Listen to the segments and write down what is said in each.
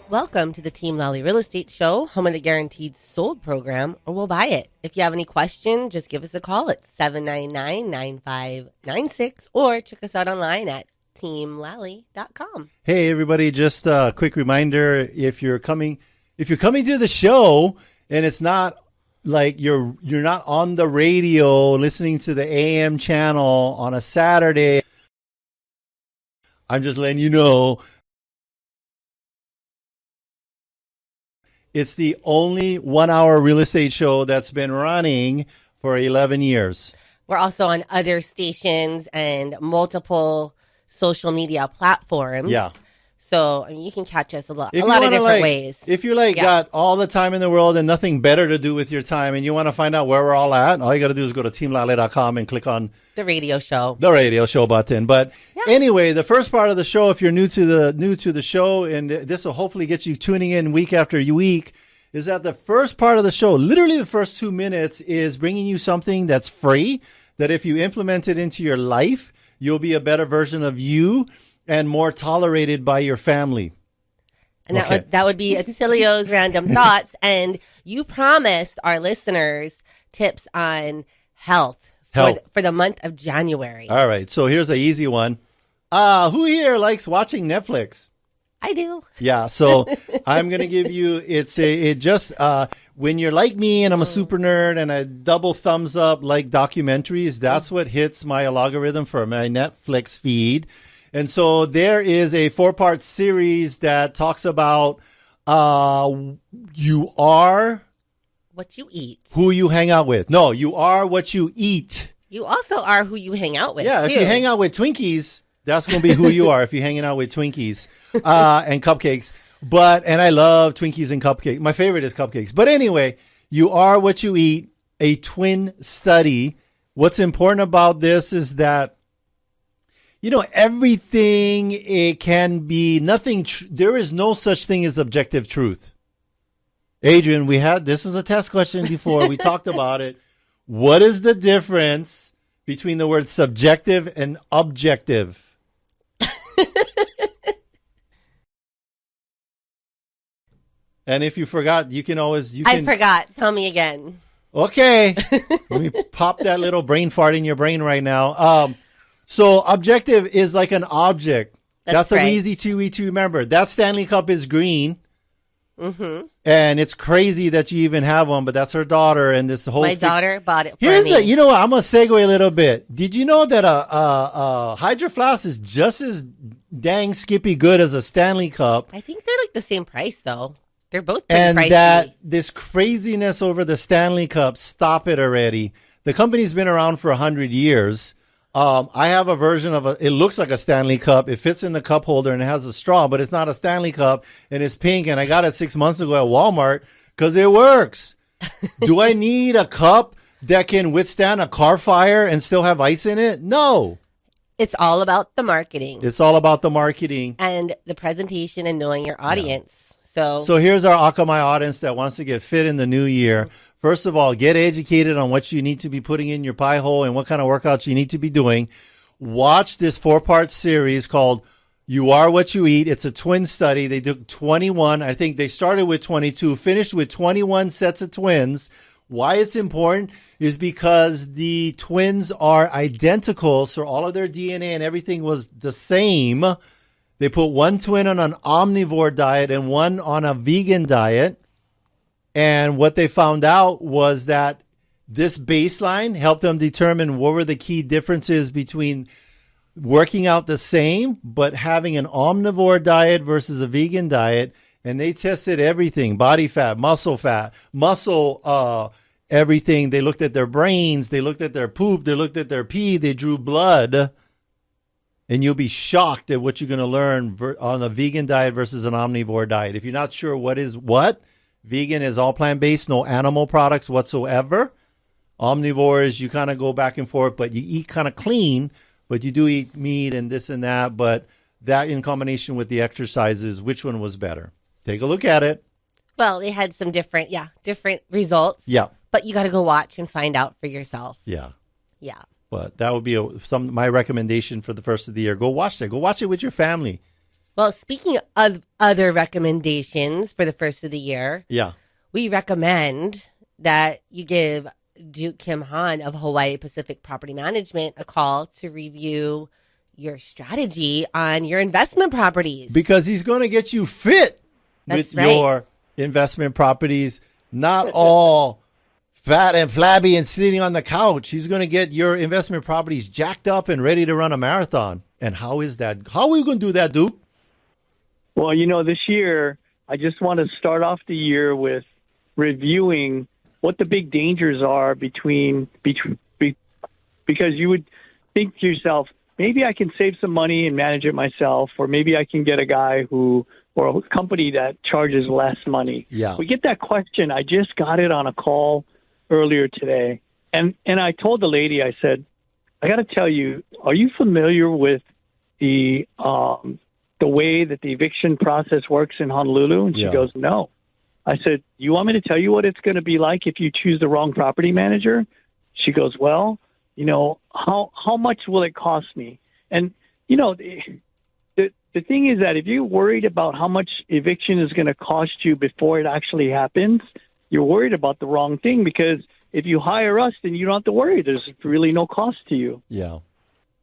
Welcome to the Team Lally Real Estate Show, home of the Guaranteed Sold program, or we'll buy it. If you have any questions, just give us a call at 799-9596 or check us out online at teamlally.com. Hey, everybody, just a quick reminder, if you're coming to the show and it's not like you're not on the radio listening to the AM channel on a Saturday, I'm just letting you know it's the only 1 hour real estate show that's been running for 11 years. We're also on other stations and multiple social media platforms. Yeah. So, I mean, you can catch us a lot of wanna, different ways. If you got all the time in the world and nothing better to do with your time and you want to find out where we're all at, all you got to do is go to teamlally.com and click on the radio show button. But anyway, the first part of the show, if you're new to the show, and this will hopefully get you tuning in week after week, is that the first part of the show, literally the first 2 minutes, is bringing you something that's free, that if you implement it into your life, you'll be a better version of you and more tolerated by your family. And that would be Attilio's Random Thoughts. And you promised our listeners tips on health. For the month of January. All right. So here's an easy one. Who here likes watching Netflix? I do. Yeah. So I'm going to give you, when you're like me and I'm a super nerd and I double thumbs up like documentaries, that's what hits my algorithm for my Netflix feed. And so there is a 4-part series that talks about you are what you eat, who you hang out with. No, you are what you eat. You also are who you hang out with. Yeah, too. If you hang out with Twinkies, that's going to be who you are if you're hanging out with Twinkies and cupcakes. And I love Twinkies and cupcakes. My favorite is cupcakes. But anyway, you are what you eat, a twin study. What's important about this is that everything, it can be nothing. There is no such thing as objective truth. Adrienne, this was a test question before. We talked about it. What is the difference between the words subjective and objective? And if you forgot, I forgot. Tell me again. Okay. Let me pop that little brain fart in your brain right now. So objective is like an object. That's an easy to remember. That Stanley Cup is green. Mm-hmm. And it's crazy that you even have one, but that's her daughter. And this whole daughter bought it for me. You know what? I'm going to segue a little bit. Did you know that a Hydro Flask is just as dang skippy good as a Stanley Cup? I think they're like the same price, though. They're both pretty and pricey. That this craziness over the Stanley Cup, stop it already. The company's been around for 100 years. I have a version of it looks like a Stanley Cup. It fits in the cup holder and it has a straw, but it's not a Stanley Cup and it's pink. And I got it 6 months ago at Walmart because it works. Do I need a cup that can withstand a car fire and still have ice in it? No. It's all about the marketing. It's all about the marketing. And the presentation and knowing your audience. Yeah. So here's our Akamai audience that wants to get fit in the new year. First of all, get educated on what you need to be putting in your pie hole and what kind of workouts you need to be doing. Watch this 4-part series called You Are What You Eat. It's a twin study. They took 21. I think they started with 22, finished with 21 sets of twins. Why it's important is because the twins are identical. So all of their DNA and everything was the same. They put one twin on an omnivore diet and one on a vegan diet. And what they found out was that this baseline helped them determine what were the key differences between working out the same, but having an omnivore diet versus a vegan diet. And they tested everything, body fat, muscle, everything. They looked at their brains. They looked at their poop. They looked at their pee. They drew blood. And you'll be shocked at what you're going to learn on a vegan diet versus an omnivore diet. If you're not sure what is what, vegan is all plant-based, no animal products whatsoever. Omnivore is you kind of go back and forth, but you eat kind of clean, but you do eat meat and this and that. But that in combination with the exercises, which one was better? Take a look at it. Well, they had some different results. Yeah. But you got to go watch and find out for yourself. Yeah. Yeah. But that would be my recommendation for the first of the year. Go watch that. Go watch it with your family. Well, speaking of other recommendations for the first of the year, we recommend that you give Duke Kimhan of Hawaii Pacific Property Management a call to review your strategy on your investment properties. Because he's going to get you fit with your investment properties, not all fat and flabby and sitting on the couch. He's going to get your investment properties jacked up and ready to run a marathon. And how is that? How are we going to do that, Duke? Well, this year, I just want to start off the year with reviewing what the big dangers are because you would think to yourself, maybe I can save some money and manage it myself, or maybe I can get a guy or a company that charges less money. Yeah. We get that question. I just got it on a call earlier today. And I told the lady, I said, I got to tell you, are you familiar with the way that the eviction process works in Honolulu? And she goes, no. I said, you want me to tell you what it's going to be like if you choose the wrong property manager? She goes, well, how much will it cost me? And, the thing is that if you're worried about how much eviction is going to cost you before it actually happens, you're worried about the wrong thing, because if you hire us, then you don't have to worry. There's really no cost to you. Yeah.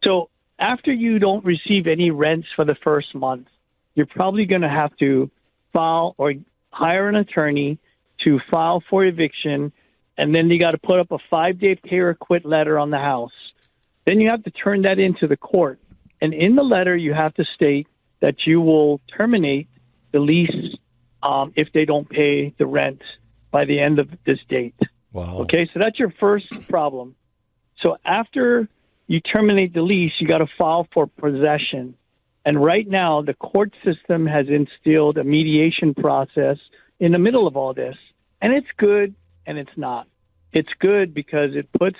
So after you don't receive any rents for the first month, you're probably going to have to file or hire an attorney to file for eviction, and then you got to put up a 5-day pay or quit letter on the house. Then you have to turn that into the court. And in the letter, you have to state that you will terminate the lease if they don't pay the rent by the end of this date. Wow. Okay, so that's your first problem. So after you terminate the lease, you got to file for possession. And right now, the court system has instilled a mediation process in the middle of all this. And it's good and it's not. It's good because it puts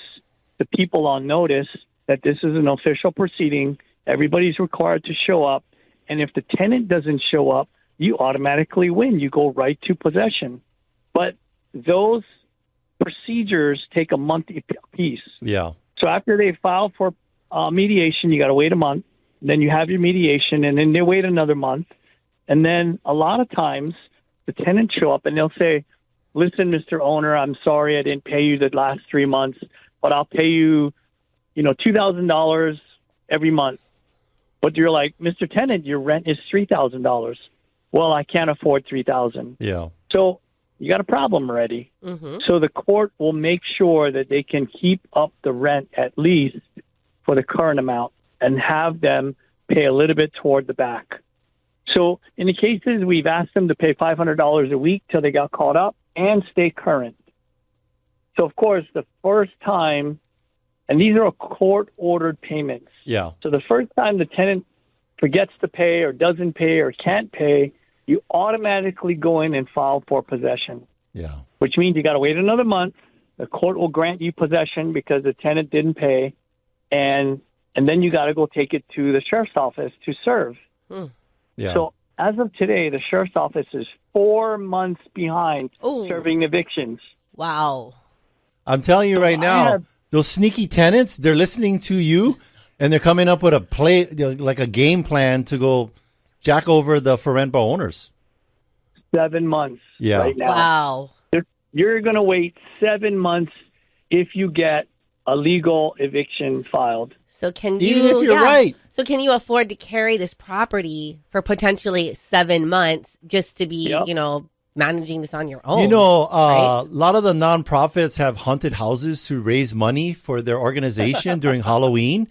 the people on notice that this is an official proceeding. Everybody's required to show up. And if the tenant doesn't show up, you automatically win. You go right to possession. But those procedures take a month apiece. Yeah. So after they file for mediation, you got to wait a month. Then you have your mediation, and then they wait another month. And then a lot of times the tenants show up and they'll say, listen, Mr. Owner, I'm sorry I didn't pay you the last 3 months, but I'll pay you, $2,000 every month. But you're like, Mr. Tenant, your rent is $3,000. Well, I can't afford $3,000. Yeah. So you got a problem already. Mm-hmm. So the court will make sure that they can keep up the rent at least for the current amount and have them pay a little bit toward the back. So in the cases, we've asked them to pay $500 a week till they got caught up and stay current. So, of course, the first time, and these are court-ordered payments. Yeah. So the first time the tenant forgets to pay or doesn't pay or can't pay, you automatically go in and file for possession. Yeah. Which means you got to wait another month. The court will grant you possession because the tenant didn't pay, and then you got to go take it to the sheriff's office to serve. Yeah. So as of today, the sheriff's office is 4 months behind serving evictions. Wow. I'm telling you right now, those sneaky tenants, they're listening to you, and they're coming up with a game plan to go jack over the for rent owners. 7 months right now. Wow. You're going to wait 7 months if you get a legal eviction filed. So can you, even if you're right. So can you afford to carry this property for potentially 7 months just to be, managing this on your own? Right? A lot of the nonprofits have haunted houses to raise money for their organization during Halloween.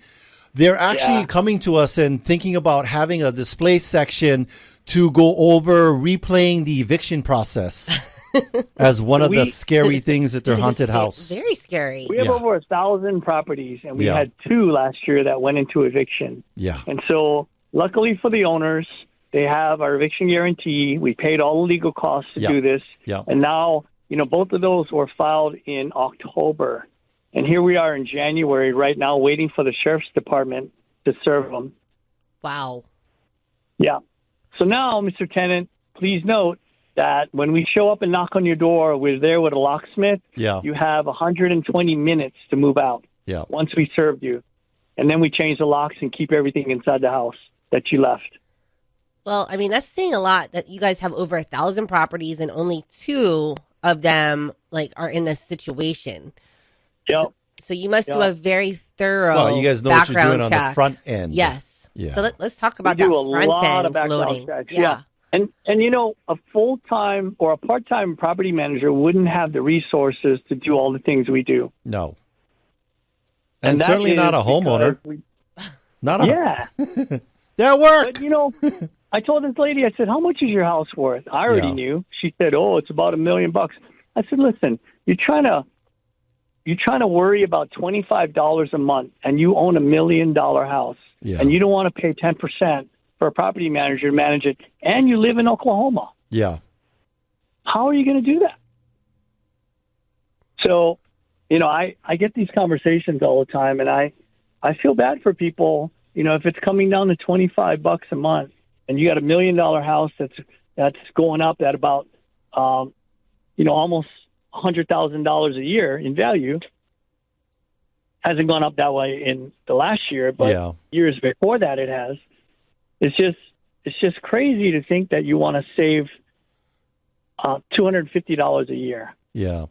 They're actually coming to us and thinking about having a display section to go over replaying the eviction process as one of the scary things at their haunted house. Very scary. We have over 1,000 properties, and we had 2 last year that went into eviction. Yeah. And so luckily for the owners, they have our eviction guarantee. We paid all the legal costs to do this. Yeah. And now, both of those were filed in October. And here we are in January right now waiting for the sheriff's department to serve them. Wow. Yeah. So now, Mr. Tenant, please note that when we show up and knock on your door, we're there with a locksmith. Yeah. You have 120 minutes to move out once we served you. And then we change the locks and keep everything inside the house that you left. Well, I mean, that's saying a lot that you guys have over 1,000 properties and only 2 of them are in this situation. Yep. So you must do a very thorough Well, you guys know what you're doing check on the front end. Yes. Yeah. So let's talk about that front end loading. Checks. Yeah. And a full-time or a part-time property manager wouldn't have the resources to do all the things we do. No. And certainly not a homeowner. That work. But I told this lady, I said, how much is your house worth? I already knew. She said, it's about $1 million. I said, listen, you're trying to worry about $25 a month and you own $1 million house and you don't want to pay 10% for a property manager to manage it and you live in Oklahoma. Yeah. How are you going to do that? So, I get these conversations all the time and I feel bad for people. If it's coming down to $25 a month and you got $1 million house that's going up at about, almost $100,000 a year in value. Hasn't gone up that way in the last year, but years before that it has. It's just crazy to think that you want to save $250 a year. Yeah.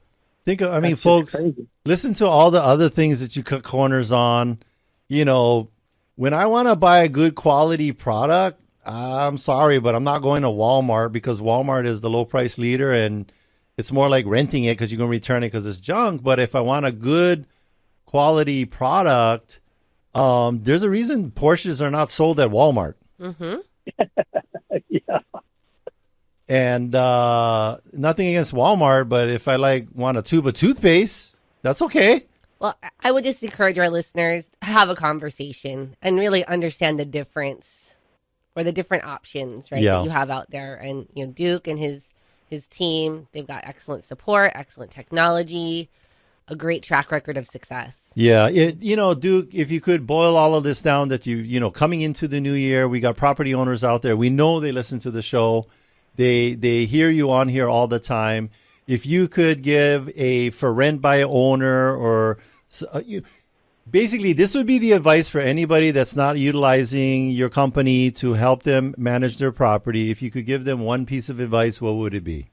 Folks, listen to all the other things that you cut corners on. When I want to buy a good quality product, I'm sorry, but I'm not going to Walmart because Walmart is the low price leader and it's more like renting it because you're going to return it because it's junk. But if I want a good quality product, there's a reason Porsches are not sold at Walmart. Mm-hmm. Yeah. And nothing against Walmart, but if I want a tube of toothpaste, that's okay. Well, I would just encourage our listeners to have a conversation and really understand the difference or the different options, right, that you have out there. And, Duke and his team, they've got excellent support, excellent technology, a great track record of success. Yeah. Duke, if you could boil all of this down that coming into the new year, we got property owners out there. We know they listen to the show. They hear you on here all the time. If you could give for rent by owner or basically this would be the advice for anybody that's not utilizing your company to help them manage their property. If you could give them one piece of advice, what would it be?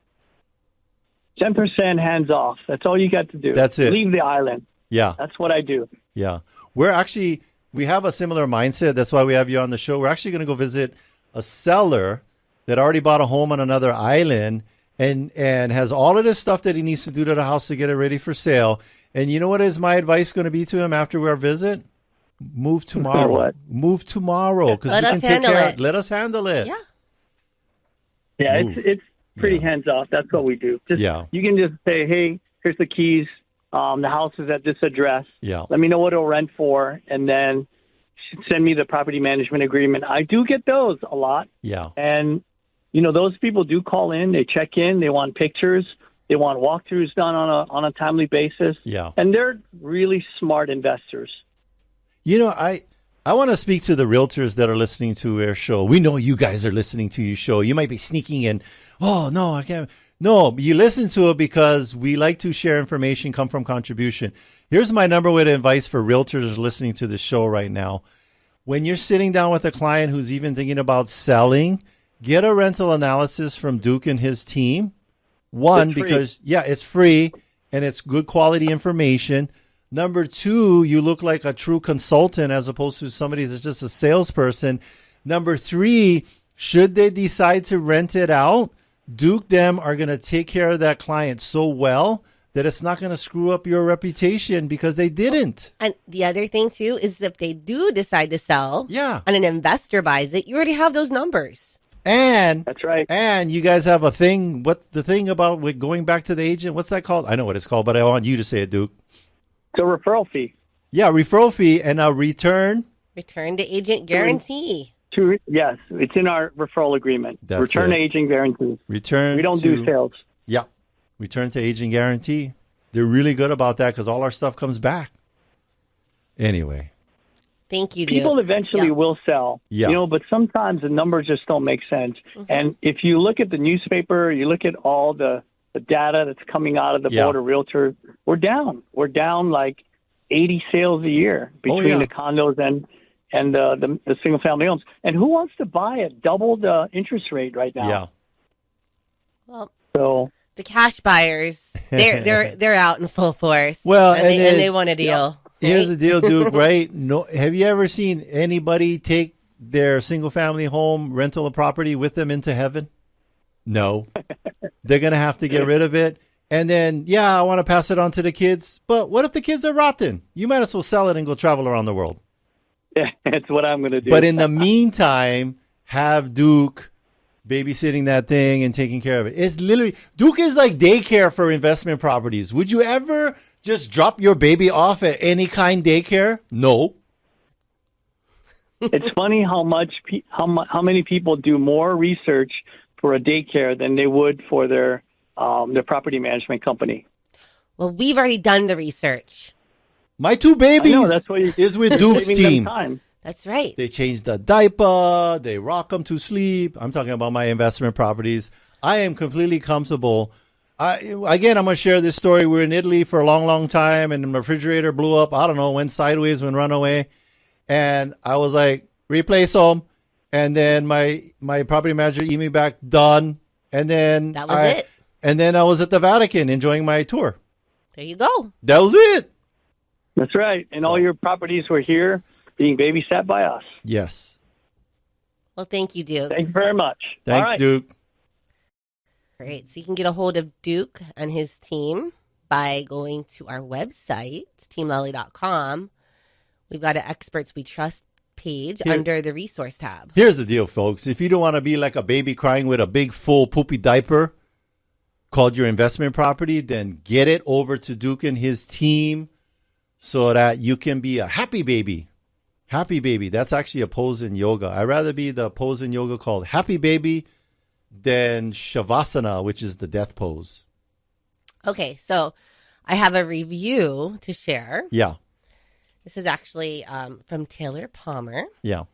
10% hands off. That's all you got to do. That's it. Leave the island. Yeah. That's what I do. Yeah. We have a similar mindset. That's why we have you on the show. We're actually going to go visit a seller that already bought a home on another island and has all of this stuff that he needs to do to the house to get it ready for sale. And you know what is my advice going to be to him after our visit? Move tomorrow. What? Move tomorrow because we can take care of it. Let us handle it. Yeah. Yeah, it's pretty hands off. That's what we do. You can just say, hey, here's the keys. The house is at this address. Yeah. Let me know what it'll rent for, and then send me the property management agreement. I do get those a lot. Yeah. And those people do call in. They check in. They want pictures. They want walkthroughs done on a timely basis. Yeah. And they're really smart investors. I want to speak to the realtors that are listening to our show. We know you guys are listening to your show. You might be sneaking in. Oh, no, I can't. No, you listen to it because we like to share information, come from contribution. Here's my number one advice for realtors listening to the show right now. When you're sitting down with a client who's even thinking about selling, get a rental analysis from Duke and his team. One, because, it's free and it's good quality information. Number two, you look like a true consultant as opposed to somebody that's just a salesperson. Number three, should they decide to rent it out, Duke them are going to take care of that client so well that it's not going to screw up your reputation because they didn't. And the other thing, too, is if they do decide to sell and an investor buys it, you already have those numbers. And that's right. And you guys have a thing. What the thing about with going back to the agent? What's that called? I know what it's called, but I want you to say it, Duke. It's a referral fee. Yeah, referral fee and a return to agent guarantee. Yes, it's in our referral agreement. That's return it. to agent guarantee. We don't to, do sales. Yeah, return to agent guarantee. They're really good about that because all our stuff comes back. Anyway. Thank you, Duke. People eventually will sell, but sometimes the numbers just don't make sense. Mm-hmm. And if you look at the newspaper, you look at all the data that's coming out of the Board of Realtors, we're down. We're down like 80 sales a year between the condos and the single family homes. And who wants to buy at double the interest rate right now? Yeah. Well, so the cash buyers, they're out in full force. Well, and they want a deal. Yeah. Here's the deal, Duke. Right? No, have you ever seen anybody take their single family home rental property with them into heaven? No. They're gonna have to get rid of it. And then, I want to pass it on to the kids. But what if the kids are rotten? You might as well sell it and go travel around the world. Yeah, that's what I'm going to do. But in the meantime, have Duke babysitting that thing and taking care of it. It's literally, Duke is like daycare for investment properties. Would you ever just drop your baby off at any kind daycare? No. It's funny how many people do more research for a daycare than they would for their property management company. Well, we've already done the research. My two babies that's what is with Duke's team. That's right. They change the diaper. They rock them to sleep. I'm talking about my investment properties. I am completely comfortable. I'm going to share this story. We were in Italy for a long, long time, and the refrigerator blew up. I don't know, went sideways, went run away. And I was like, replace them. And then my property manager emailed me back, done. And then that was it. And then I was at the Vatican enjoying my tour. There you go. That was it. That's right. And all your properties were here being babysat by us. Yes. Well, thank you, Duke. Thank you very much. Thanks, Duke. Great. So you can get a hold of Duke and his team by going to our website, teamlally.com. We've got an Experts We Trust page under the resource tab. Here's the deal, folks. If you don't want to be like a baby crying with a big, full, poopy diaper called your investment property, then get it over to Duke and his team so that you can be a happy baby. Happy baby. That's actually a pose in yoga. I'd rather be the pose in yoga called happy baby than Shavasana, which is the death pose. Okay, so I have a review to share. Yeah. This is actually from Taylor Palmer. Yeah.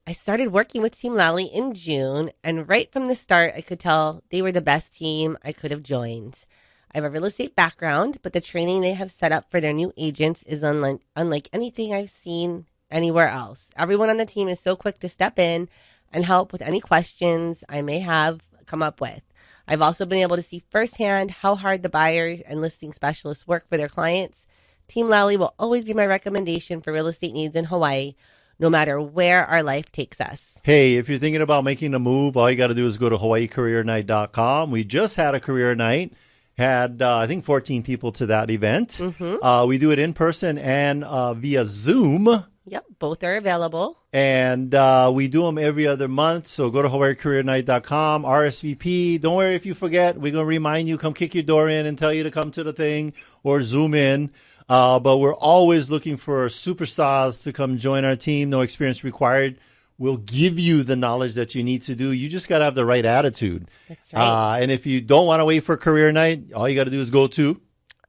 I started working with Team Lally in June, and right from the start, I could tell they were the best team I could have joined. I have a real estate background, but the training they have set up for their new agents is unlike anything I've seen anywhere else. Everyone on the team is so quick to step in and help with any questions I may have come up with. I've also been able to see firsthand how hard the buyers and listing specialists work for their clients. Team Lally will always be my recommendation for real estate needs in Hawaii, no matter where our life takes us. Hey, if you're thinking about making a move, all you got to do is go to hawaiicareernight.com. We just had a career night. Had, I think, 14 people to that event. Mm-hmm. We do it in person and via Zoom. Yep, both are available. And we do them every other month. So go to hawaiicareernight.com, RSVP. Don't worry if you forget. We're going to remind you, come kick your door in and tell you to come to the thing or Zoom in. But we're always looking for superstars to come join our team. No experience required. We'll give you the knowledge that you need to do. You just got to have the right attitude. That's right. And if you don't want to wait for career night, all you got to do is go to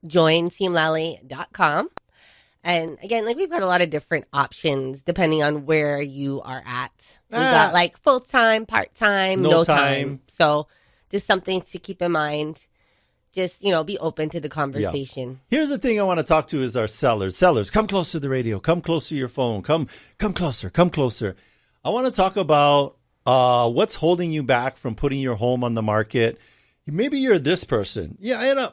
jointeamlally.com. And again, we've got a lot of different options depending on where you are at. We've got full-time, part-time, no time. So just something to keep in mind. Just, be open to the conversation. Yeah. Here's the thing I want to talk to is our sellers. Sellers, come close to the radio. Come close to your phone. Come closer. Come closer. I want to talk about what's holding you back from putting your home on the market. Maybe you're this person. Yeah,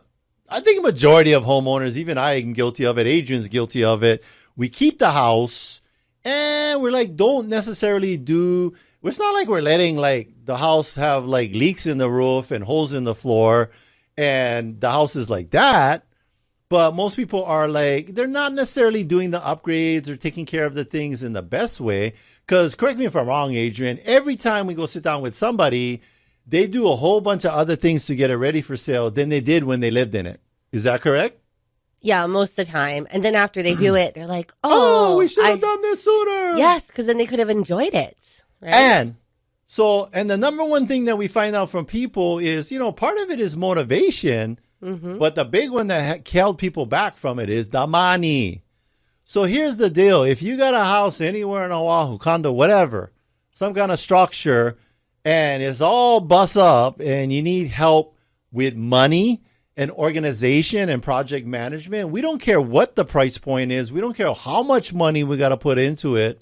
I think a majority of homeowners, even I am guilty of it. Adrian's guilty of it. We keep the house and we're don't necessarily do. It's not like we're letting the house have leaks in the roof and holes in the floor. And the house is like that, but most people are they're not necessarily doing the upgrades or taking care of the things in the best way. Because correct me if I'm wrong, Adrienne, every time we go sit down with somebody, they do a whole bunch of other things to get it ready for sale than they did when they lived in it. Is that correct? Yeah, most of the time. And then after they do it, they're like, we should have done this sooner. Yes, because then they could have enjoyed it. Right? And the number one thing that we find out from people is, part of it is motivation, but the big one that held people back from it is the money. So here's the deal. If you got a house anywhere in Oahu, condo, whatever, some kind of structure, and it's all bust up and you need help with money and organization and project management, we don't care what the price point is. We don't care how much money we got to put into it.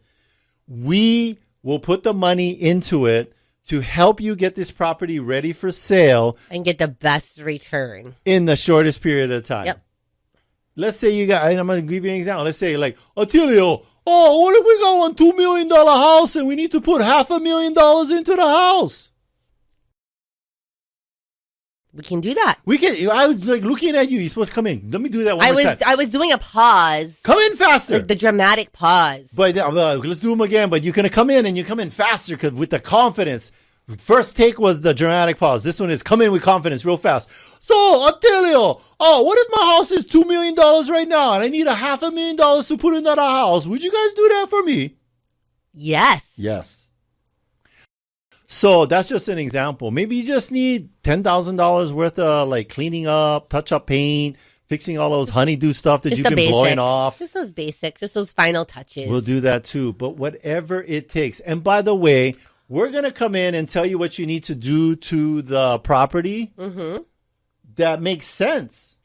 We will put the money into it to help you get this property ready for sale and get the best return in the shortest period of time. Yep. Let's say you got, and I'm going to give you an example. Let's say like, Attilio, oh, what if we got one $2 million house and we need to put $500,000 into the house? We can do that. We can. I was like looking at you. You're supposed to come in. Let me do that one more time. I was doing a pause. Come in faster. Like the dramatic pause. But let's do them again. But you're going to come in and you come in faster because with the confidence. First take was the dramatic pause. This one is come in with confidence real fast. So, Attilio, what if my house is $2 million right now and I need $500,000 to put in that house? Would you guys do that for me? Yes. Yes. So that's just an example. Maybe you just need $10,000 worth of like cleaning up, touch up paint, fixing all those honeydew stuff that you've been blowing off. Just those basics, just those final touches. We'll do that too. But whatever it takes. And by the way, we're going to come in and tell you what you need to do to the property that makes sense.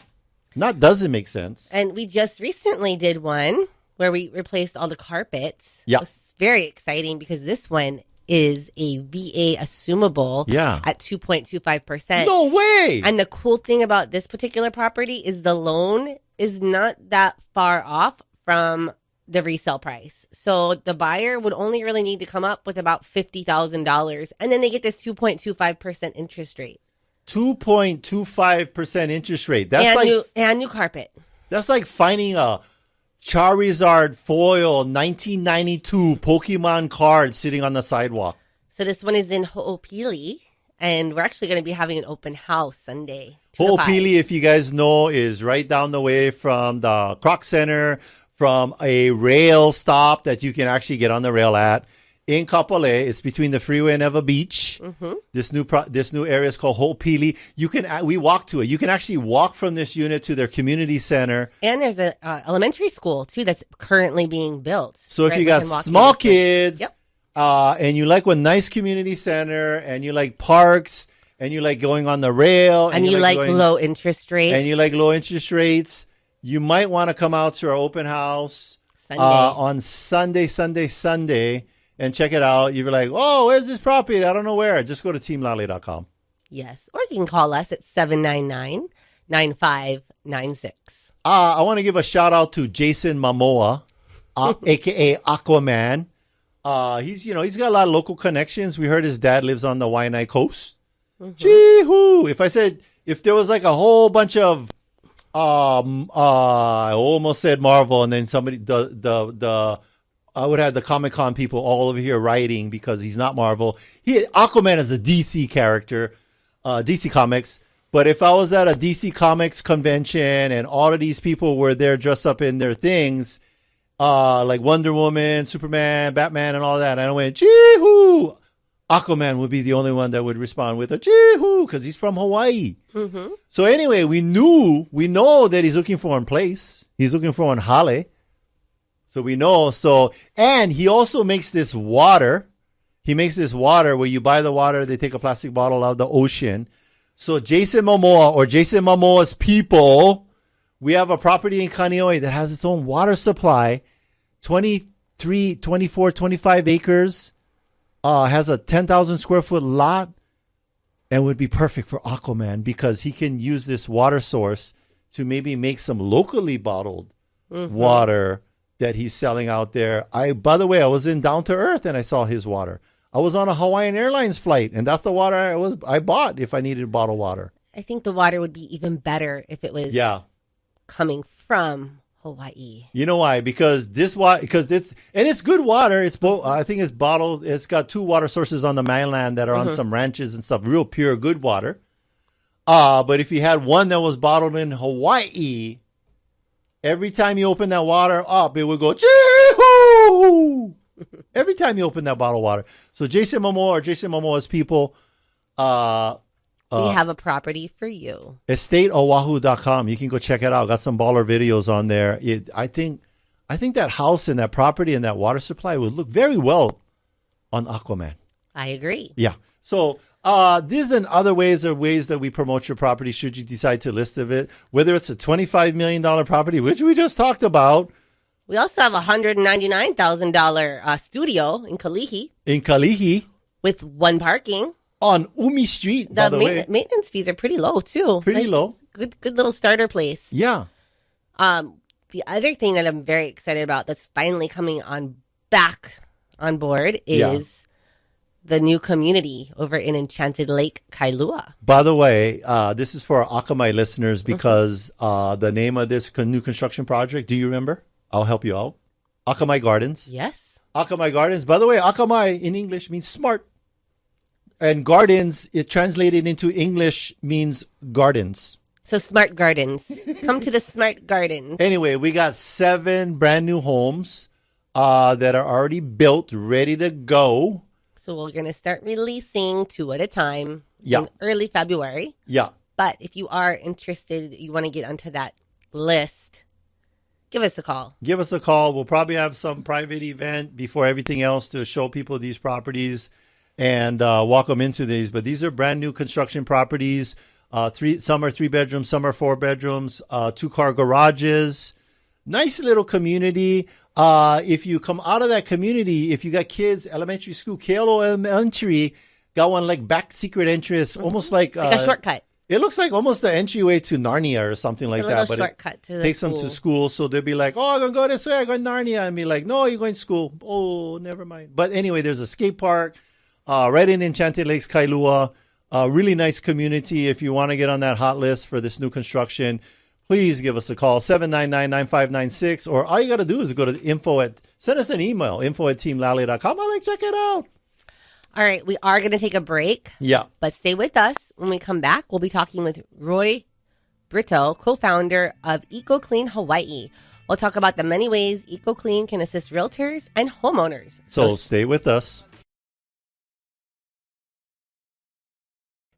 Not doesn't make sense. And we just recently did one where we replaced all the carpets. Yeah. It was very exciting because this one is a VA assumable at 2.25%. No way! And the cool thing about this particular property is the loan is not that far off from the resale price. So the buyer would only really need to come up with about $50,000 and then they get this 2.25% interest rate. 2.25% interest rate. That's and new carpet. That's like finding a Charizard foil 1992 Pokemon card sitting on the sidewalk. So this one is in Ho'opili, and we're actually going to be having an open house Sunday. Ho'opili, if you guys know, is right down the way from the Croc Center, from a rail stop that you can actually get on the rail at. In Kapolei, it's between the freeway and Eva Beach. This new area is called Ho'opili. We walk to it. You can actually walk from this unit to their community center. And there's a elementary school too that's currently being built. So if you got small kids, and you like a nice community center, and you like parks, and you like going on the rail, and you like low interest rates, you might want to come out to our open house on Sunday. And check it out. You're like, oh, where's this property? I don't know where. Just go to teamlally.com. Yes. Or you can call us at 799-9596. I want to give a shout out to Jason Momoa, a.k.a. Aquaman. He's got a lot of local connections. We heard his dad lives on the Waianae coast. Gee-hoo. If there was like a whole bunch of, I almost said Marvel, and then somebody, I would have the Comic-Con people all over here writing because he's not Marvel. Aquaman is a DC character, DC Comics. But if I was at a DC Comics convention and all of these people were there dressed up in their things, like Wonder Woman, Superman, Batman, and all that, and I went, gee-hoo! Aquaman would be the only one that would respond with a gee-hoo because he's from Hawaii. So anyway, we know that he's looking for a place. He's looking for a hale. So we know. And he also makes this water. He makes this water where you buy the water, they take a plastic bottle out of the ocean. So Jason Momoa or Jason Momoa's people, we have a property in Kaneohe that has its own water supply, 23, 24, 25 acres, has a 10,000 square foot lot, and would be perfect for Aquaman because he can use this water source to maybe make some locally bottled water that he's selling out there. By the way, I was in Down to Earth and I saw his water. I was on a Hawaiian Airlines flight, and that's the water I bought if I needed bottled water. I think the water would be even better if it was coming from Hawaii. You know why? Because it's good water. It's both. I think it's bottled. It's got 2 water sources on the mainland that are on some ranches and stuff. Real pure, good water. But if you had one that was bottled in Hawaii, every time you open that water up, it would go, chee-hoo! Every time you open that bottle of water. So Jason Momoa or Jason Momoa's people. We have a property for you. EstateOahu.com. You can go check it out. Got some baller videos on there. I think that house and that property and that water supply would look very well on Aquaman. I agree. Yeah. So these and other ways are ways that we promote your property should you decide to list of it. Whether it's a $25 million property, which we just talked about, We also have a $199,000 studio in Kalihi. In Kalihi. With one parking. On Umi Street, by the way. Maintenance fees are pretty low, too. Pretty low. Good little starter place. Yeah. The other thing that I'm very excited about that's finally coming back on board is the new community over in Enchanted Lake, Kailua. By the way, this is for our Akamai listeners because the name of this new construction project, do you remember? I'll help you out. Akamai Gardens. Yes. Akamai Gardens. By the way, Akamai in English means smart. And gardens, it translated into English means gardens. So smart gardens. Come to the smart gardens. Anyway, we got 7 brand new homes that are already built, ready to go. So we're going to start releasing 2 at a time in early February. Yeah. But if you are interested, you want to get onto that list, give us a call. Give us a call. We'll probably have some private event before everything else to show people these properties and walk them into these. But these are brand new construction properties. Some are 3 bedrooms, some are 4 bedrooms, 2-car garages. Nice little community. If you come out of that community, if you got kids, elementary school, Kalo Elementary got one like back secret entrance, almost like a shortcut. It looks like almost the entryway to Narnia or something like that. But shortcut to the takes them to school. So they'll be like, oh, I'm going to go this way. I'm going to Narnia. And be like, no, you're going to school. Oh, never mind. But anyway, there's a skate park right in Enchanted Lakes, Kailua. Really nice community. If you want to get on that hot list for this new construction, please give us a call, 799-9596. Or all you got to do is go to send us an email, info@teamlally.com. I like, check it out. All right, we are going to take a break. Yeah. But stay with us. When we come back, we'll be talking with Ruy Brito, co-founder of EcoClean Hawaii. We'll talk about the many ways EcoClean can assist realtors and homeowners. So stay with us.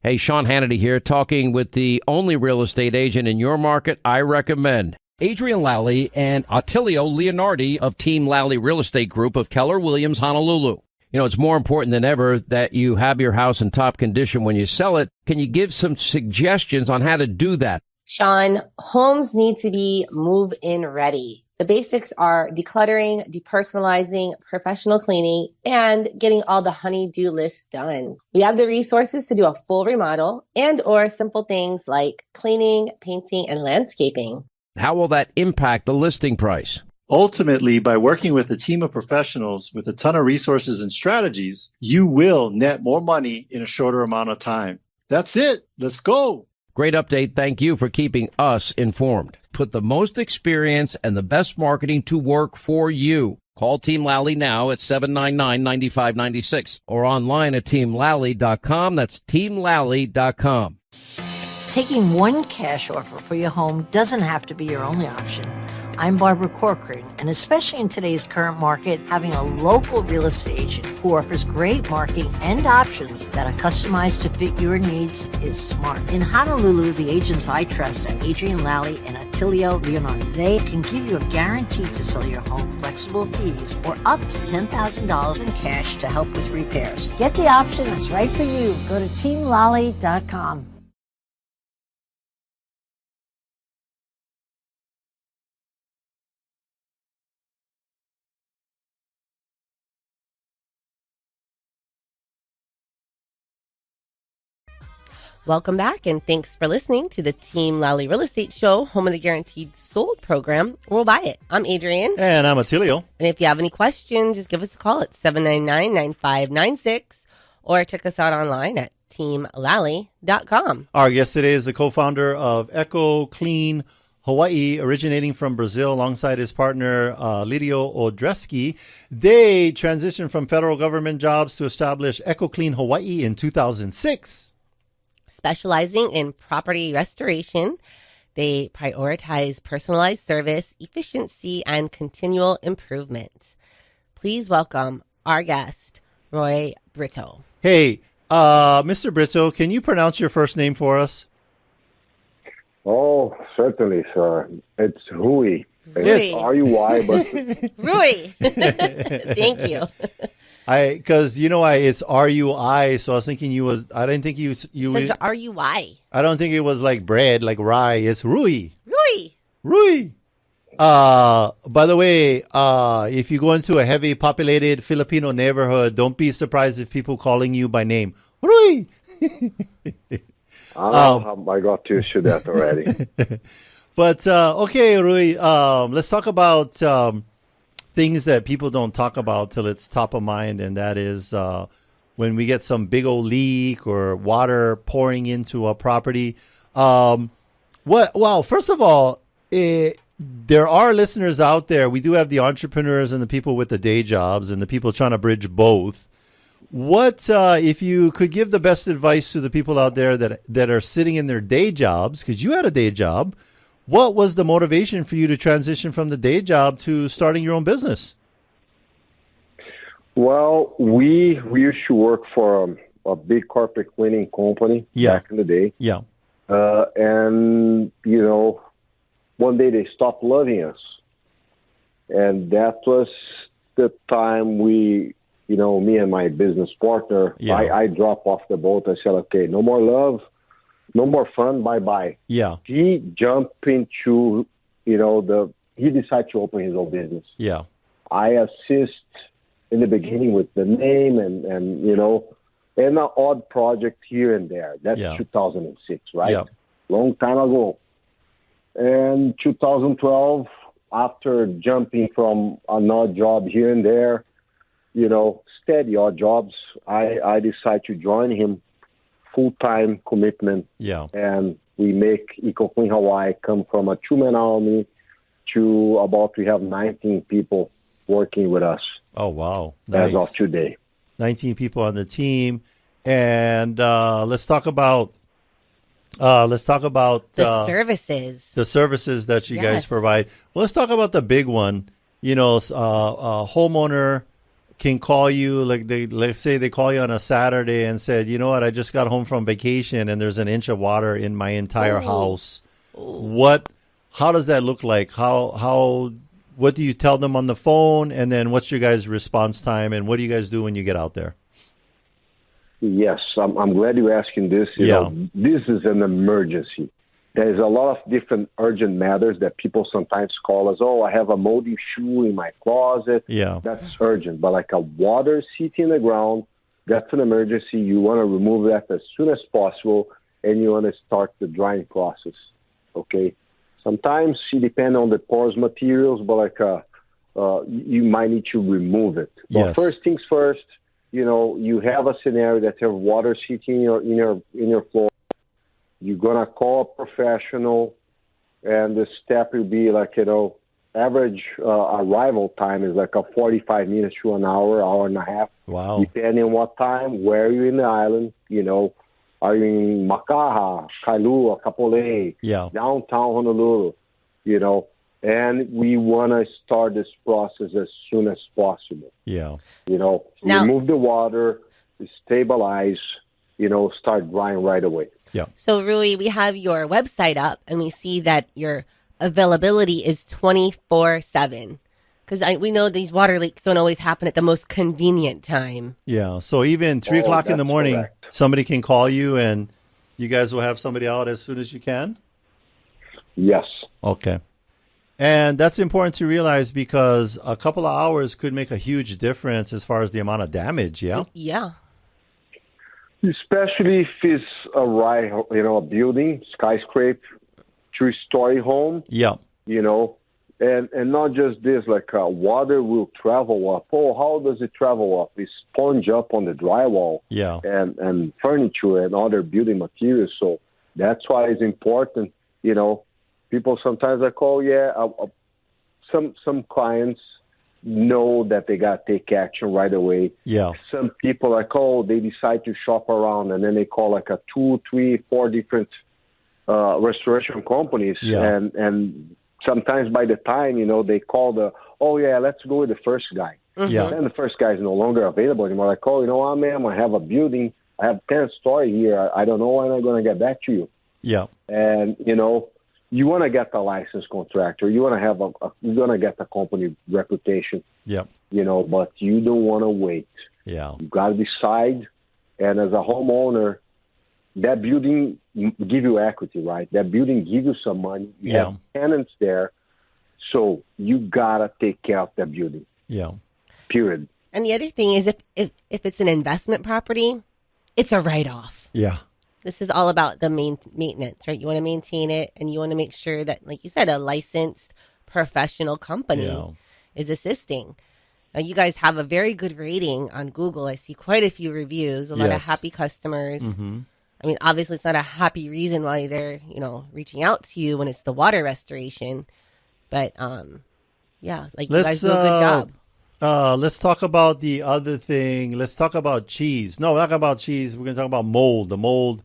Hey, Sean Hannity here, talking with the only real estate agent in your market I recommend. Adrienne Lally and Attilio Leonardi of Team Lally Real Estate Group of Keller Williams, Honolulu. You know, it's more important than ever that you have your house in top condition when you sell it. Can you give some suggestions on how to do that? Sean, homes need to be move-in ready. The basics are decluttering, depersonalizing, professional cleaning, and getting all the honey-do lists done. We have the resources to do a full remodel and or simple things like cleaning, painting, and landscaping. How will that impact the listing price? Ultimately, by working with a team of professionals with a ton of resources and strategies, you will net more money in a shorter amount of time. That's it. Let's go. Great update. Thank you for keeping us informed. Put the most experience and the best marketing to work for you. Call Team Lally now at 799-9596 or online at teamlally.com. That's teamlally.com. Taking one cash offer for your home doesn't have to be your only option. I'm Barbara Corcoran, and especially in today's current market, having a local real estate agent who offers great marketing and options that are customized to fit your needs is smart. In Honolulu, the agents I trust are Adrienne Lally and Attilio Leonardi. They can give you a guarantee to sell your home, flexible fees, or up to $10,000 in cash to help with repairs. Get the option that's right for you. Go to teamlally.com. Welcome back, and thanks for listening to the Team Lally Real Estate Show, home of the Guaranteed Sold program. We'll buy it. I'm Adrienne. And I'm Attilio. And if you have any questions, just give us a call at 799-9596 or check us out online at teamlally.com. Our guest today is the co-founder of EcoClean Hawaii, originating from Brazil alongside his partner, Lidio Odreski. They transitioned from federal government jobs to establish EcoClean Hawaii in 2006. Specializing in property restoration, they prioritize personalized service, efficiency, and continual improvement. Please welcome our guest, Ruy Brito. Hey, Mr. Brito, can you pronounce your first name for us? Oh, certainly, sir. It's Ruy. It's R-U-Y, but... Ruy. Thank you. Because it's R-U-I, so I was thinking I didn't think you It's R-U-Y. I don't think it was like bread, like rye. It's Ruy. Ruy. Ruy. By the way, if you go into a heavy populated Filipino neighborhood, don't be surprised if people calling you by name. Ruy! I got used to that already. But, okay, Ruy, let's talk about things that people don't talk about till it's top of mind, and that is when we get some big old leak or water pouring into a property. Well, first of all, there are listeners out there. We do have the entrepreneurs and the people with the day jobs and the people trying to bridge both. What, if you could give the best advice to the people out there that are sitting in their day jobs, because you had a day job, what was the motivation for you to transition from the day job to starting your own business? Well, we used to work for a big corporate cleaning company back in the day. Yeah. And, one day they stopped loving us. And that was the time me and my business partner, I dropped off the boat. I said, okay, no more love, no more fun, bye-bye. Yeah. He jumped into, he decided to open his own business. Yeah. I assist in the beginning with the name and an odd project here and there. That's 2006, right? Yeah. Long time ago. And 2012, after jumping from an odd job here and there, steady odd jobs, I decided to join him, full-time commitment. Yeah. And we make EcoClean Hawaii come from a two-man army to we have 19 people working with us. Oh, wow. Nice. As of today. 19 people on the team. And let's talk about the services. The services that you guys provide. Well, let's talk about the big one. A homeowner can call you, let's say they call you on a Saturday and said, you know what, I just got home from vacation and there's an inch of water in my entire house. How does that look like? What do you tell them on the phone? And then what's your guys' response time? And what do you guys do when you get out there? Yes, I'm glad you're asking this. This is an emergency. There's a lot of different urgent matters that people sometimes call us, I have a moldy shoe in my closet. Yeah. That's urgent. But like a water sitting in the ground, that's an emergency. You want to remove that as soon as possible, and you want to start the drying process, okay? Sometimes it depends on the porous materials, but you might need to remove it. But first things first, you have a scenario that you have water sitting in your floor. You're going to call a professional, and the step will be average arrival time is like a 45 minutes to an hour and a half. Wow. Depending on what time, where you're in the island, are you in Makaha, Kailua, Kapolei, downtown Honolulu, and we want to start this process as soon as possible. Yeah. Remove the water, stabilize, start drying right away. Yeah. So, Ruy, we have your website up, and we see that your availability is 24/7. Because we know these water leaks don't always happen at the most convenient time. Yeah. So even 3 o'clock in the morning, somebody can call you, and you guys will have somebody out as soon as you can? Yes. Okay. And that's important to realize because a couple of hours could make a huge difference as far as the amount of damage, yeah? Yeah. Especially if it's a building, skyscraper, 3-story home. Yeah. And not just this, water will travel up. How does it travel up? It sponge up on the drywall and furniture and other building materials. So that's why it's important, People sometimes some clients know that they got to take action right away. Yeah. Some people they decide to shop around, and then they call 2, 3, 4 different restoration companies. Yeah. And sometimes by the time, they call let's go with the first guy. Mm-hmm. Yeah. Then the first guy is no longer available anymore. Ma'am, I have a building. I have 10 story here. I don't know when I'm going to get back to you. Yeah. And, you want to get a licensed contractor. You want to you're going to get a company reputation. Yeah. But you don't want to wait. Yeah. You got to decide. And as a homeowner, that building give you equity, right? That building give you some money. You have tenants there. So you gotta take care of that building. Yeah. Period. And the other thing is if it's an investment property, it's a write-off. Yeah. This is all about the maintenance, right? You want to maintain it, and you want to make sure that, like you said, a licensed professional company is assisting. Now, you guys have a very good rating on Google. I see quite a few reviews, a lot of happy customers. Mm-hmm. I mean, obviously, it's not a happy reason why they're, reaching out to you when it's the water restoration. But, you guys do a good job. Let's talk about the other thing. Let's talk about cheese. No, we're not about cheese. We're going to talk about mold. The mold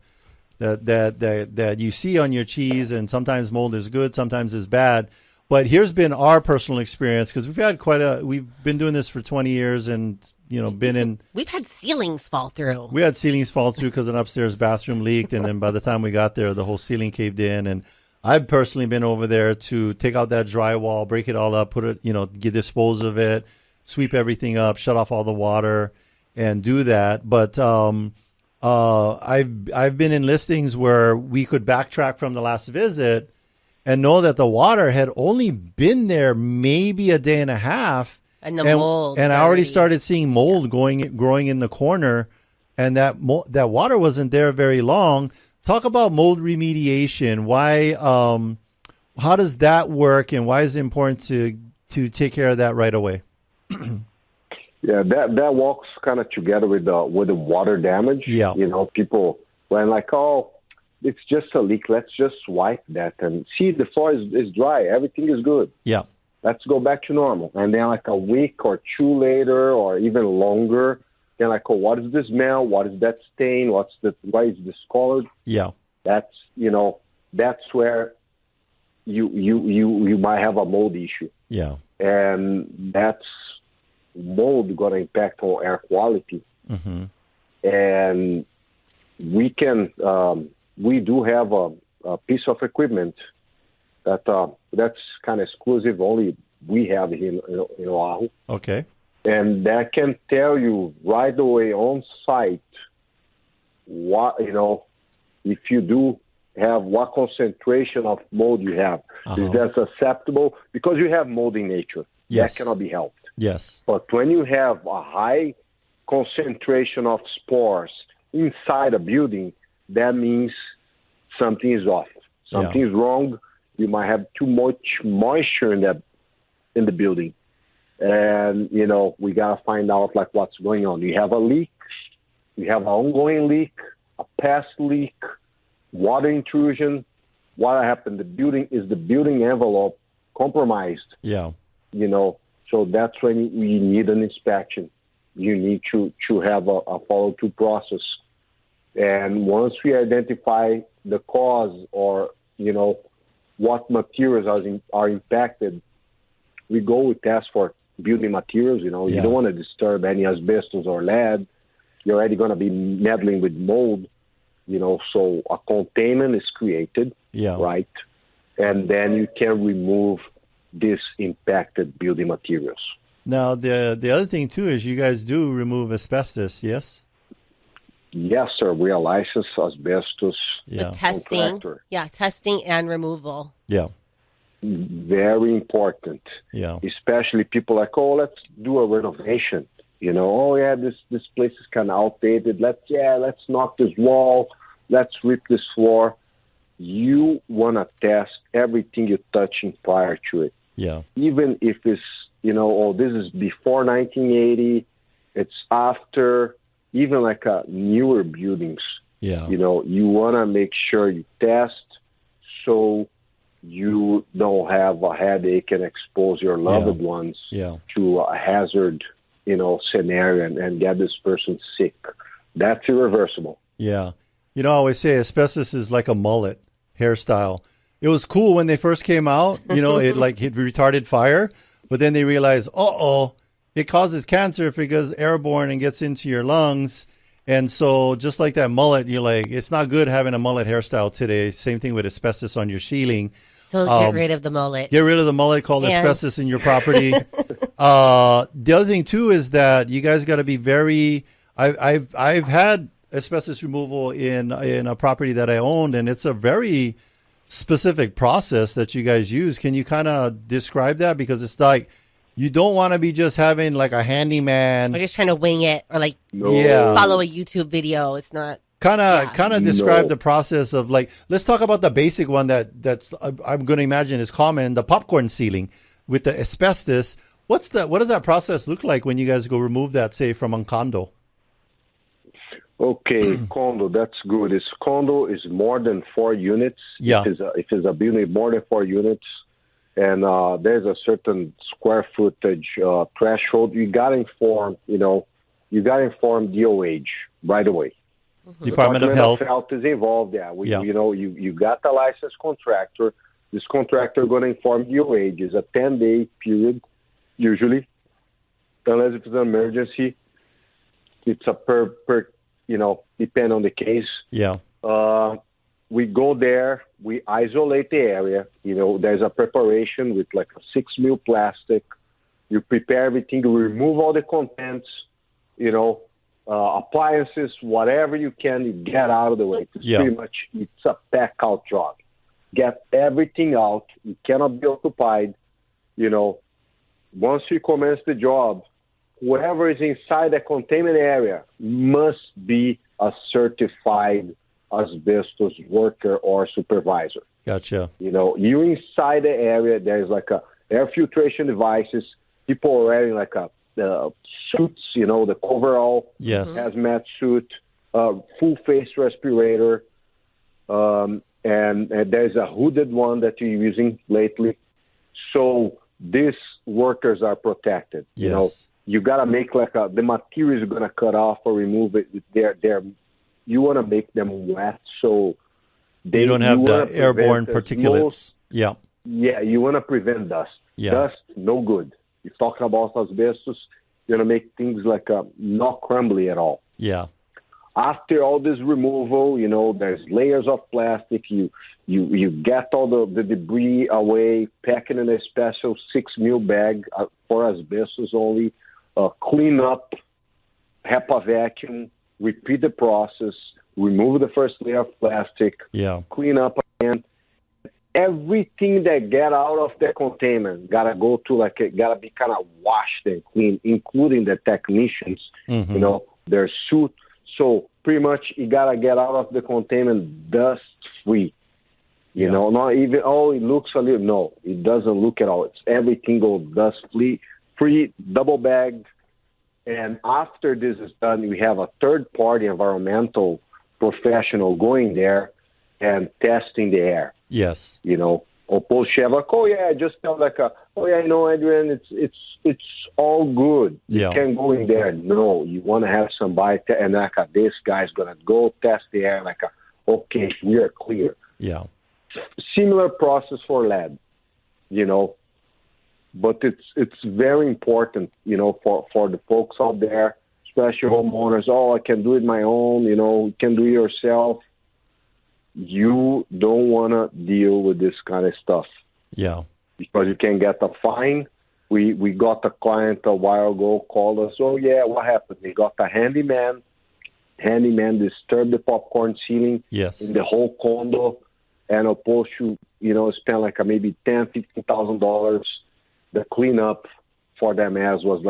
that you see on your cheese, and sometimes mold is good, sometimes is bad. But here's been our personal experience, because we've been doing this for 20 years, and we've had ceilings fall through. We had ceilings fall through because an upstairs bathroom leaked, and then by the time we got there, the whole ceiling caved in. And I've personally been over there to take out that drywall, break it all up, put it, dispose of it, sweep everything up, shut off all the water, and do that. But I've been in listings where we could backtrack from the last visit and know that the water had only been there maybe a day and a half, and mold. And I already started seeing mold growing in the corner, and that water wasn't there very long. Talk about mold remediation. Why? How does that work, and why is it important to take care of that right away? Yeah, that walks kind of together with the water damage. Yeah, people when it's just a leak. Let's just wipe that and see the floor is dry. Everything is good. Yeah, let's go back to normal. And then a week or two later, or even longer, they're what is the smell? What is that stain? Why is this colored? Yeah, that's where you might have a mold issue. Yeah, and that's mold going to impact on air quality. Mm-hmm. And we do have a piece of equipment that's kind of exclusive. Only we have here in Oahu. Okay. And that can tell you right away on site what, if you do have what concentration of mold you have. Is that susceptible? Because you have mold in nature. Yes. That cannot be helped. Yes. But when you have a high concentration of spores inside a building, that means something is off. Something is wrong. You might have too much moisture in the building. And, we got to find out what's going on. You have a leak. You have an ongoing leak, a past leak, water intrusion. What happened? The building envelope compromised. Yeah. So that's when you need an inspection. You need to have a follow-through process. And once we identify the cause or, what materials are impacted, we test for building materials. You don't want to disturb any asbestos or lead. You're already going to be meddling with mold, so a containment is created, right? And then you can remove these impacted building materials. Now, the other thing, too, is you guys do remove asbestos, yes? Yes, sir. We are licensed asbestos testing. contractor. Yeah, testing and removal. Yeah. Very important. Yeah. Especially people let's do a renovation. This place is kind of outdated. Let's knock this wall. Let's rip this floor. You want to test everything you're touching prior to it. Yeah. Even if it's, this is before 1980, it's after, even newer buildings. Yeah. You want to make sure you test so you don't have a headache and expose your loved ones to a hazard, scenario and get this person sick. That's irreversible. Yeah. I always say asbestos is like a mullet hairstyle. It was cool when they first came out, it retarded fire, but then they realized, it causes cancer if it goes airborne and gets into your lungs. And so just like that mullet, you're it's not good having a mullet hairstyle today. Same thing with asbestos on your ceiling. So get rid of the mullet. Get rid of the mullet called asbestos in your property. The other thing too is that you guys got to be very. I've had asbestos removal in a property that I owned, and it's a very specific process that you guys use. Can you kind of describe that? Because it's like you don't want to be just having like a handyman. Or just trying to wing it or like follow a YouTube video. It's not. Kind of describe the process of like, let's talk about the basic one that's I'm going to imagine is common, the popcorn ceiling with the asbestos. What does that process look like when you guys go remove that, say, from a condo? Okay, condo, that's good. Condo is more than 4 units. Yeah. If it's a building more than 4 units, and there's a certain square footage threshold, you got to inform DOH right away. Mm-hmm. Department of Health is involved. You got the licensed contractor. This contractor going to inform DOH. It's a 10-day period, usually, unless it's an emergency. It's a per depend on the case. Yeah. We go there. We isolate the area. There's a preparation with like a 6 mil plastic. You prepare everything. You remove all the contents. Appliances, whatever you can, you get out of the way. Pretty much, it's a pack out job. Get everything out. You cannot be occupied. Once you commence the job, whoever is inside the containment area must be a certified asbestos worker or supervisor. Gotcha. You inside the area, there's like a air filtration devices. People are wearing like a suits, the coverall, hazmat suit, full face respirator, and there's a hooded one that you're using lately. So these workers are protected. You got to make like the material is going to cut off or remove it. You want to make them wet so you don't have the airborne particulates. Yeah, you want to prevent dust. Yeah. Dust, no good. You're talking about asbestos, you're going to make things like not crumbly at all. Yeah. After all this removal, there's layers of plastic. You get all the debris away, pack it in a special 6 mil bag for asbestos only. Clean up, HEPA vacuum, repeat the process, remove the first layer of plastic, clean up again. Everything that get out of the containment gotta go to gotta be kind of washed and clean, including the technicians, their suit. So pretty much you gotta get out of the containment dust free. Not even it looks a little. No, it doesn't look at all. It's everything goes dust free, double bagged. And after this is done, we have a third-party environmental professional going there and testing the air. Yes. Opposed to have just tell Adrienne, it's all good. You can go in there. No, you want to have somebody and this guy's gonna go test the air. Okay, we are clear. Yeah. Similar process for lead. But it's very important, for the folks out there, especially homeowners. I can do it my own. You can do it yourself. You don't want to deal with this kind of stuff. Yeah. Because you can get a fine. We got a client a while ago called us. What happened? They got a handyman. Handyman disturbed the popcorn ceiling in the whole condo, and opposed to spend maybe $10,000-$15,000. The cleanup for them was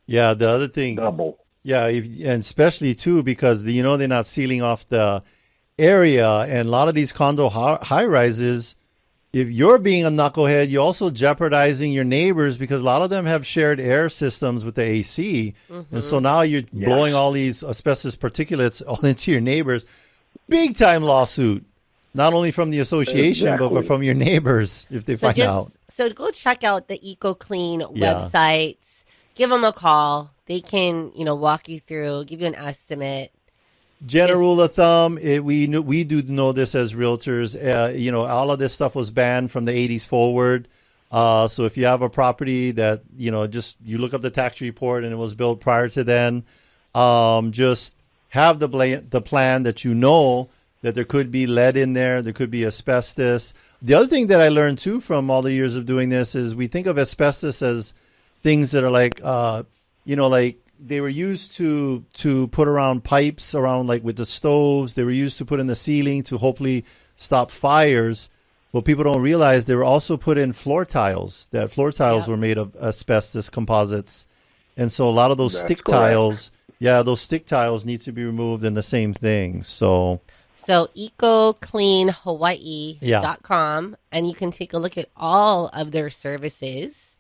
the other thing double. Yeah, and especially too because they're not sealing off the area, and a lot of these condo high rises, if you're being a knucklehead, you're also jeopardizing your neighbors because a lot of them have shared air systems with the AC, and so now you're blowing all these asbestos particulates all into your neighbors. Big time lawsuit, not only from the association but from your neighbors if they find out. So go check out the EcoClean websites. Give them a call. They can, walk you through, give you an estimate. General rule of thumb, we do know this as realtors. All of this stuff was banned from the 80s forward. So if you have a property that, you look up the tax report and it was built prior to then, just have the plan that that there could be lead in there could be asbestos. The other thing that I learned, too, from all the years of doing this is we think of asbestos as things that are they were used to put around pipes, around with the stoves. They were used to put in the ceiling to hopefully stop fires. What people don't realize, they were also put in floor tiles. That floor tiles were made of asbestos composites. And so a lot of those stick tiles, those stick tiles need to be removed, and the same thing. So ecocleanhawaii.com, and you can take a look at all of their services.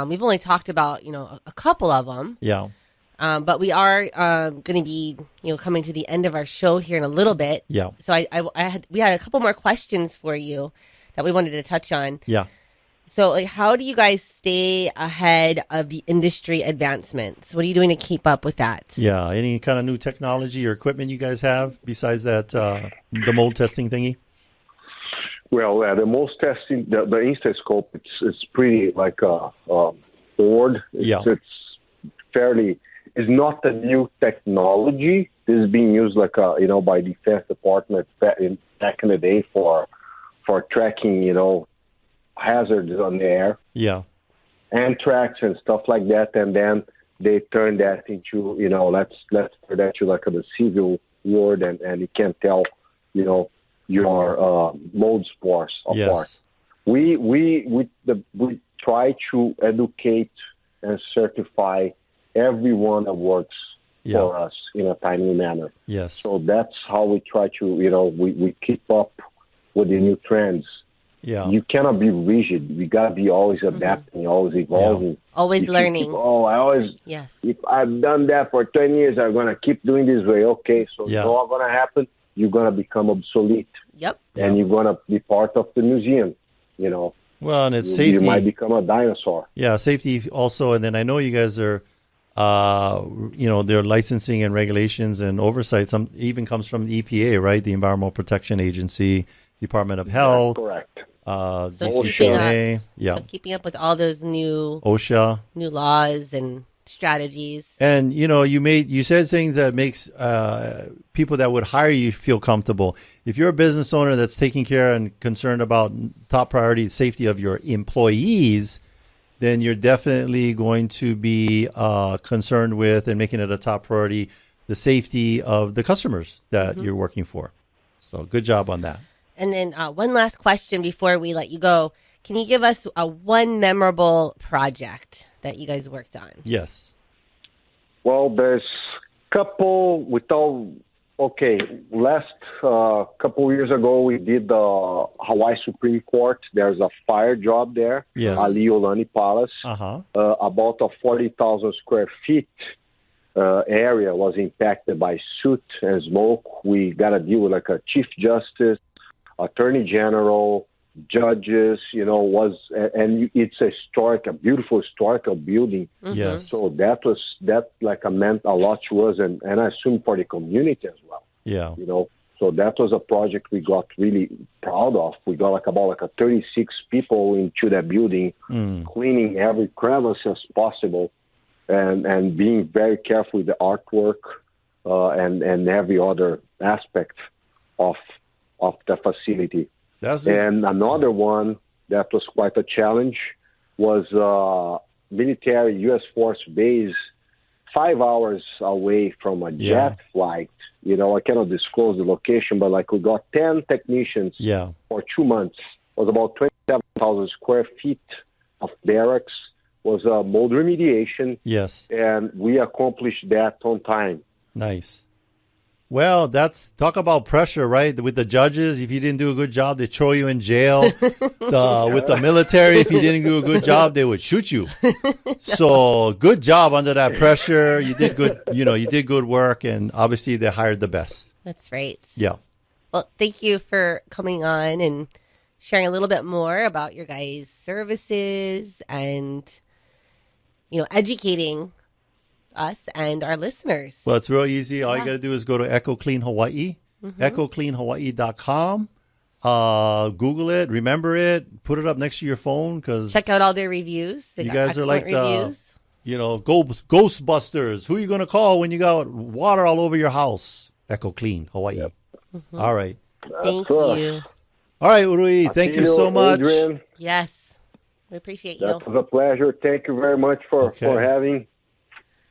We've only talked about, a couple of them. Yeah. But we are going to be, coming to the end of our show here in a little bit. Yeah. So we had a couple more questions for you that we wanted to touch on. Yeah. So, how do you guys stay ahead of the industry advancements? What are you doing to keep up with that? Yeah. Any kind of new technology or equipment you guys have besides that, the mold testing thingy? Well, the mold testing, the Instascope, it's pretty like a board. It's fairly. It's not a new technology. This is being used by Defense Department back in the day for tracking, hazards on the air. Yeah. Anthrax and stuff like that. And then they turn that into, let's turn that to like the civil world, and you can tell, your mold spores apart. Yes. We try to educate and certify everyone that works for us in a timely manner. Yes. So that's how we try to, we keep up with the new trends. Yeah. You cannot be rigid. We got to be always adapting, always evolving. Yeah. Always learning. If I've done that for 10 years, I'm going to keep doing this way. Okay, so you know what's going to happen? You're going to become obsolete. Yep. And you're going to be part of the museum, Well, and it's safety. You might become a dinosaur. Yeah, safety also. And then I know you guys are, their licensing and regulations and oversight even comes from the EPA, right? The Environmental Protection Agency, Department of Health. That's correct. So keeping up with all those new laws and strategies. And you said things that makes people that would hire you feel comfortable. If you're a business owner that's taking care and concerned about top priority safety of your employees, then you're definitely going to be concerned with and making it a top priority the safety of the customers that you're working for. So good job on that. And then one last question before we let you go. Can you give us one memorable project that you guys worked on? Yes. Well, there's a couple last couple years ago, we did the Hawaii Supreme Court. There's a fire job there. Yes. Aliolani Palace. About a 40,000 square feet area was impacted by soot and smoke. We got to deal with like a chief justice, attorney general, judges, and it's a beautiful historical building. Yes. So that meant a lot to us, and I assume for the community as well. Yeah. So that was a project we got really proud of. We got about 36 people into that building, cleaning every crevice as possible, and being very careful with the artwork and every other aspect of the facility. And another one that was quite a challenge was military U.S. Force base 5 hours away from a jet flight. I cannot disclose the location, but we got 10 technicians for 2 months. It was about 27,000 square feet of barracks, was mold remediation. Yes. And we accomplished that on time. Nice. Well, talk about pressure, right? With the judges, if you didn't do a good job, they throw you in jail. With the military, if you didn't do a good job, they would shoot you. So good job under that pressure. You did good, you did good work, and obviously they hired the best. That's right. Yeah. Well, thank you for coming on and sharing a little bit more about your guys' services and, educating us and our listeners. Well, it's real easy. All you got to do is go to Echo Clean Hawaii, ecocleanhawaii.com. Google it, remember it, put it up next to your phone, because check out all their reviews. You guys are like reviews. Ghostbusters. Who are you going to call when you got water all over your house? Echo Clean Hawaii. Yep. All right. Thank you. All right, Ruy. Thank you so much. Adrienne. Yes, we appreciate you. That was a pleasure. Thank you very much for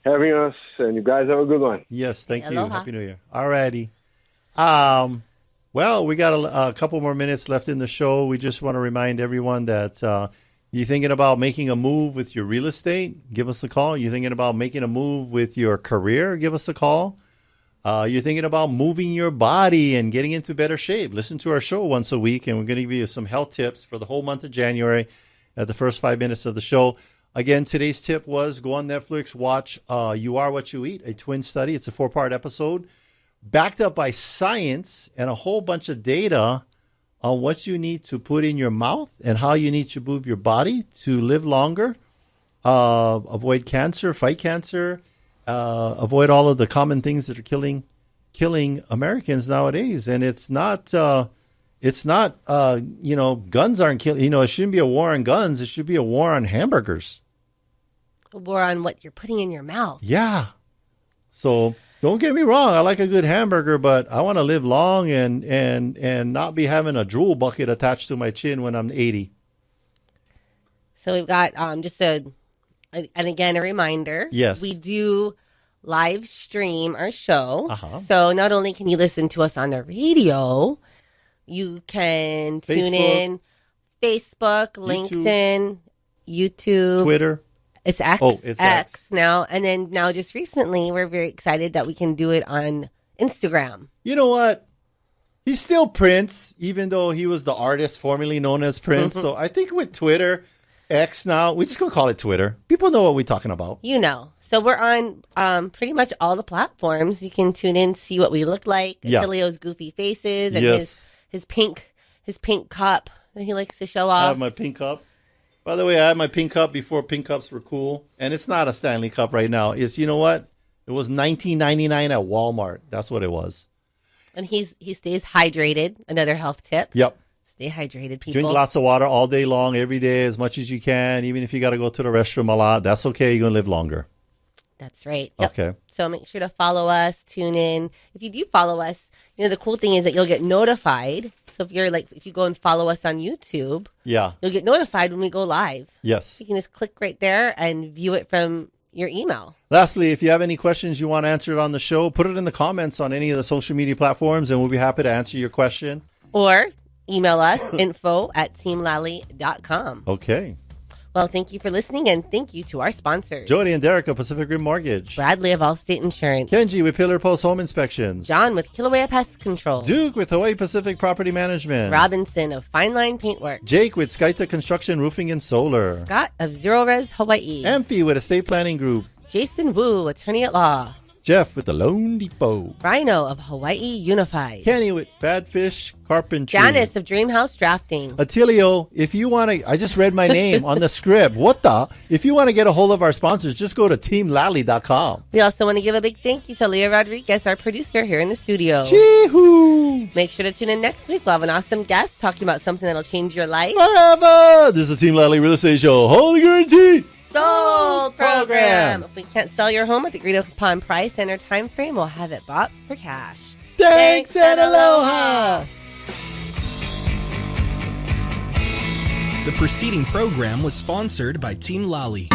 having us, and you guys have a good one. Yes, thank you. Aloha. Happy New Year. All righty. Well, we got a couple more minutes left in the show. We just want to remind everyone that you're thinking about making a move with your real estate, give us a call. You're thinking about making a move with your career, give us a call. You're thinking about moving your body and getting into better shape. Listen to our show once a week, and we're going to give you some health tips for the whole month of January at the first 5 minutes of the show. Again, today's tip was go on Netflix, watch You Are What You Eat, a twin study. It's a 4-part episode backed up by science and a whole bunch of data on what you need to put in your mouth and how you need to move your body to live longer, avoid cancer, fight cancer, avoid all of the common things that are killing Americans nowadays. And it's not guns aren't killing, it shouldn't be a war on guns. It should be a war on hamburgers. A war on what you're putting in your mouth. Yeah. So don't get me wrong. I like a good hamburger, but I want to live long and not be having a drool bucket attached to my chin when I'm 80. So we've got and again, a reminder. Yes. We do live stream our show. So not only can you listen to us on the radio, you can tune in Facebook, LinkedIn, YouTube, Twitter. It's X. Oh, it's X now. And then now just recently, we're very excited that we can do it on Instagram. You know what? He's still Prince, even though he was the artist formerly known as Prince. So I think with Twitter, X now, we're just going to call it Twitter. People know what we're talking about. So we're on pretty much all the platforms. You can tune in, see what we look like. Attilio's goofy faces and his pink cup that he likes to show off. I have my pink cup. By the way, I had my pink cup before pink cups were cool. And it's not a Stanley Cup right now. It's, you know what? It was $19.99 at Walmart. That's what it was. And he stays hydrated. Another health tip. Yep. Stay hydrated, people. Drink lots of water all day long, every day, as much as you can. Even if you got to go to the restroom a lot, that's okay. You're going to live longer. That's right. Yep. Okay. So make sure to follow us, tune in. If you do follow us, the cool thing is that you'll get notified. So if you go and follow us on YouTube, you'll get notified when we go live. Yes. You can just click right there and view it from your email. Lastly, if you have any questions you want answered on the show, put it in the comments on any of the social media platforms, and we'll be happy to answer your question. Or email us, info@teamlally.com. Okay. Well, thank you for listening, and thank you to our sponsors. Jody and Derek of Pacific Rim Mortgage. Bradley of Allstate Insurance. Kenji with Pillar Post Home Inspections. John with Kilauea Pest Control. Duke with Hawaii Pacific Property Management. Robinson of Fine Line Paintwork. Jake with Skyta Construction Roofing and Solar. Scott of Zero Res Hawaii. Amphi with Estate Planning Group. Jason Wu, Attorney at Law. Jeff with the Lone Depot. Rhino of Hawaii Unified. Kenny with Badfish Carpentry. Janice of Dreamhouse Drafting. Attilio, if you want to, I just read my name on the script. If you want to get a hold of our sponsors, just go to teamlally.com. We also want to give a big thank you to Leah Rodriguez, our producer here in the studio. Chee-hoo! Make sure to tune in next week. We'll have an awesome guest talking about something that'll change your life. Forever! This is the Team Lally Real Estate Show. Holy guarantee! Sold program. If we can't sell your home at the agreed upon price and our time frame, we'll have it bought for cash. Thanks and aloha! The preceding program was sponsored by Team Lally.